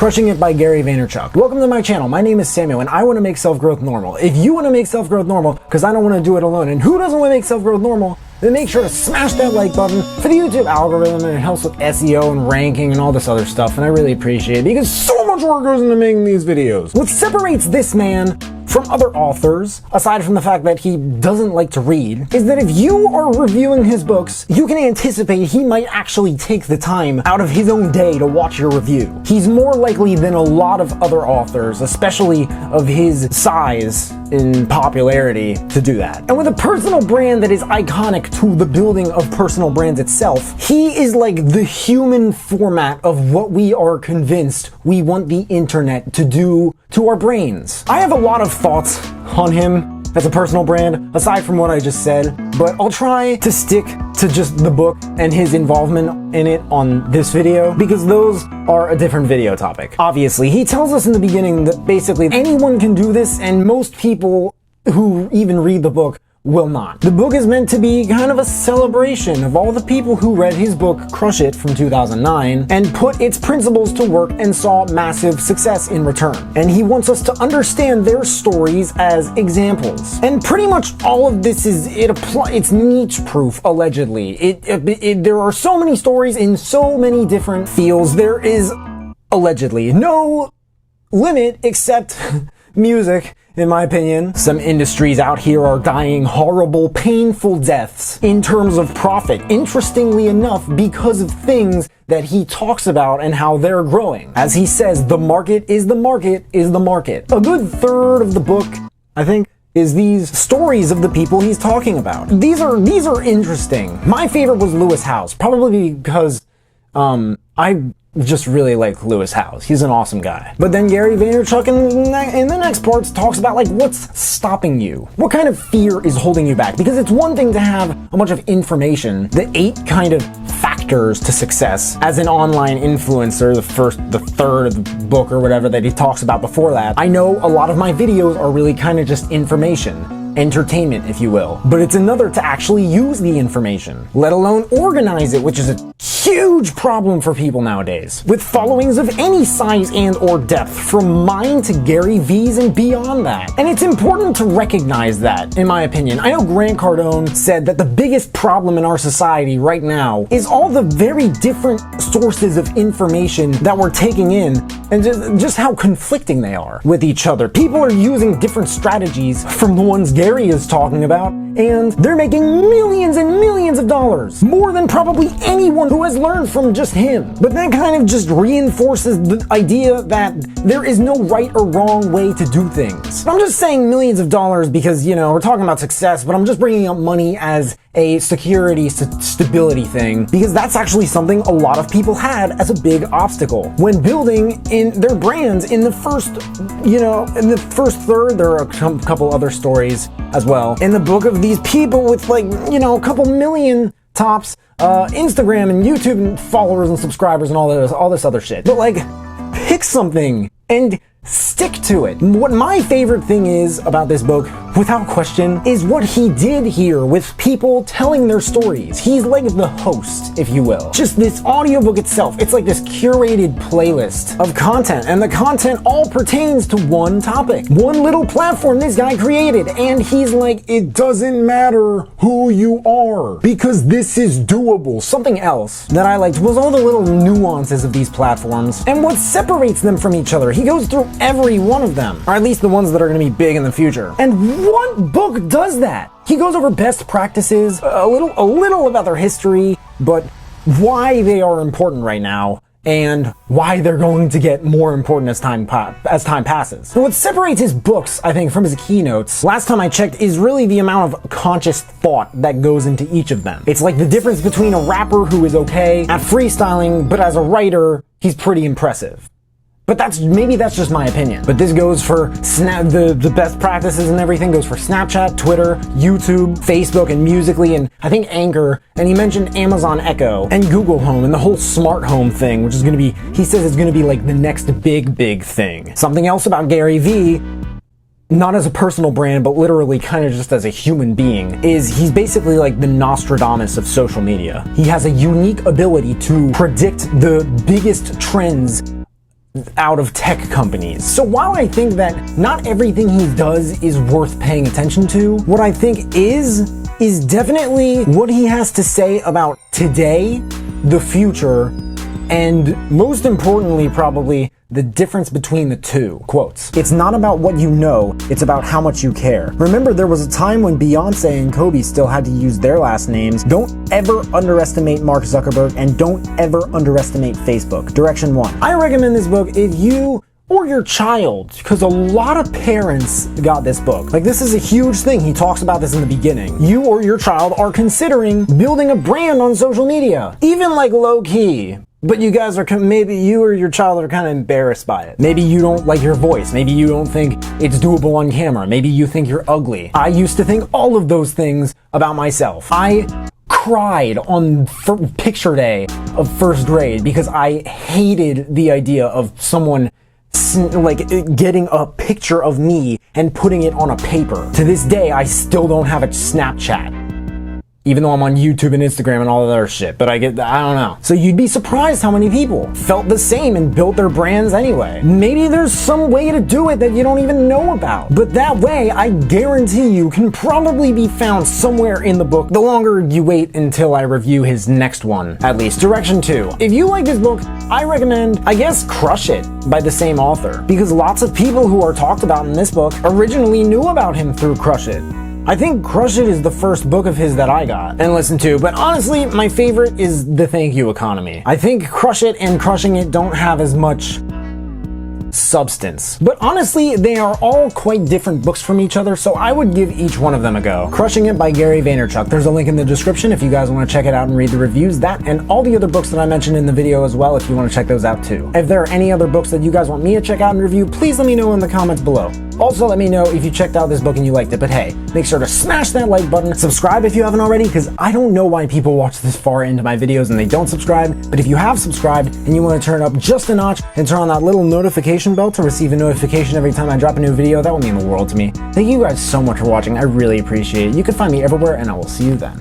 Crushing It by Gary Vaynerchuk. Welcome to my channel. My name is Samuel and I want to make self-growth normal. If you want to make self-growth normal, because I don't want to do it alone, and who doesn't want to make self-growth normal, then make sure to smash that like button for the YouTube algorithm, and it helps with SEO and ranking and all this other stuff, and I really appreciate it because so much work goes into making these videos. What separates this man from other authors, aside from the fact that he doesn't like to read, is that if you are reviewing his books, you can anticipate he might actually take the time out of his own day to watch your review. He's more likely than a lot of other authors, especially of his size in popularity, to do that. And with a personal brand that is iconic to the building of personal brands itself, he is like the human format of what we are convinced we want the internet to do to our brains. I have a lot of thoughts on him as a personal brand, aside from what I just said, but I'll try to stick to just the book and his involvement in it on this video, because those are a different video topic. Obviously, he tells us in the beginning that basically anyone can do this, and most people who even read the book will not. The book is meant to be kind of a celebration of all the people who read his book Crush It from 2009 and put its principles to work and saw massive success in return. And he wants us to understand their stories as examples. And pretty much all of this it's niche proof, allegedly. There are so many stories in so many different fields. There is allegedly no limit except music. In my opinion, some industries out here are dying horrible, painful deaths in terms of profit, interestingly enough, because of things that he talks about and how they're growing. As he says, the market is the market is the market. A good third of the book, I think, is these stories of the people he's talking about. These are interesting. My favorite was Lewis Howes, probably because I just really like Lewis Howes. He's an awesome guy. But then Gary Vaynerchuk in the next parts talks about like what's stopping you. What kind of fear is holding you back? Because it's one thing to have a bunch of information, the 8 kind of factors to success as an online influencer, the third of the book or whatever that he talks about before that. I know a lot of my videos are really kind of just information. Entertainment, if you will. But it's another to actually use the information, let alone organize it, which is a huge problem for people nowadays. With followings of any size and or depth, from mine to Gary V's and beyond that. And it's important to recognize that, in my opinion. I know Grant Cardone said that the biggest problem in our society right now is all the very different sources of information that we're taking in, and just how conflicting they are with each other. People are using different strategies from the ones Gary is talking about, and they're making millions and millions of dollars, more than probably anyone who has learned from just him. But that kind of just reinforces the idea that there is no right or wrong way to do things. I'm just saying millions of dollars because, you know, we're talking about success, but I'm just bringing up money as a security, stability thing, because that's actually something a lot of people had as a big obstacle when building in their brands in the first third. There are a couple other stories as well in the book of these people with like, you know, a couple million tops, Instagram and YouTube followers and subscribers and all this other shit. But like, pick something and stick to it. What my favorite thing is about this book, without question, is what he did here with people telling their stories. He's like the host, if you will. Just this audiobook itself, it's like this curated playlist of content, and the content all pertains to one topic. One little platform this guy created, and he's like, it doesn't matter who you are, because this is doable. Something else that I liked was all the little nuances of these platforms, and what separates them from each other. He goes through every one of them, or at least the ones that are going to be big in the future. And what book does that? He goes over best practices, a little about their history, but why they are important right now, and why they're going to get more important as time passes. And what separates his books, I think, from his keynotes, last time I checked, is really the amount of conscious thought that goes into each of them. It's like the difference between a rapper who is okay at freestyling, but as a writer, he's pretty impressive. But maybe that's just my opinion. But this goes for the best practices and everything goes for Snapchat, Twitter, YouTube, Facebook, and Musical.ly, and I think Anchor. And he mentioned Amazon Echo and Google Home and the whole smart home thing, which is going to be, he says it's going to be like the next big thing. Something else about Gary V, not as a personal brand, but literally kind of just as a human being, is he's basically like the Nostradamus of social media. He has a unique ability to predict the biggest trends out of tech companies. So while I think that not everything he does is worth paying attention to, what I think is definitely what he has to say about today, the future, and most importantly, probably the difference between the two. Quotes, "It's not about what you know, it's about how much you care. Remember, there was a time when Beyonce and Kobe still had to use their last names. Don't ever underestimate Mark Zuckerberg, and don't ever underestimate Facebook." Direction 1. I recommend this book if you or your child, because a lot of parents got this book. Like, this is a huge thing. He talks about this in the beginning. You or your child are considering building a brand on social media, even like low key. But you guys are, maybe you or your child are kind of embarrassed by it. Maybe you don't like your voice. Maybe you don't think it's doable on camera. Maybe you think you're ugly. I used to think all of those things about myself. I cried on picture day of first grade because I hated the idea of someone like getting a picture of me and putting it on a paper. To this day, I still don't have a Snapchat. Even though I'm on YouTube and Instagram and all that other shit, but I don't know. So you'd be surprised how many people felt the same and built their brands anyway. Maybe there's some way to do it that you don't even know about. But that way, I guarantee you, can probably be found somewhere in the book, the longer you wait until I review his next one, at least. Direction 2. If you like this book, I recommend, I guess, Crush It by the same author. Because lots of people who are talked about in this book originally knew about him through Crush It. I think Crush It is the first book of his that I got and listened to, but honestly, my favorite is The Thank You Economy. I think Crush It and Crushing It don't have as much substance. But honestly, they are all quite different books from each other, so I would give each one of them a go. Crushing It by Gary Vaynerchuk. There's a link in the description if you guys want to check it out and read the reviews. That and all the other books that I mentioned in the video as well if you want to check those out too. If there are any other books that you guys want me to check out and review, please let me know in the comments below. Also, let me know if you checked out this book and you liked it, but hey, make sure to smash that like button, subscribe if you haven't already, because I don't know why people watch this far into my videos and they don't subscribe, but if you have subscribed and you want to turn it up just a notch and turn on that little notification bell to receive a notification every time I drop a new video, that would mean the world to me. Thank you guys so much for watching, I really appreciate it. You can find me everywhere, and I will see you then.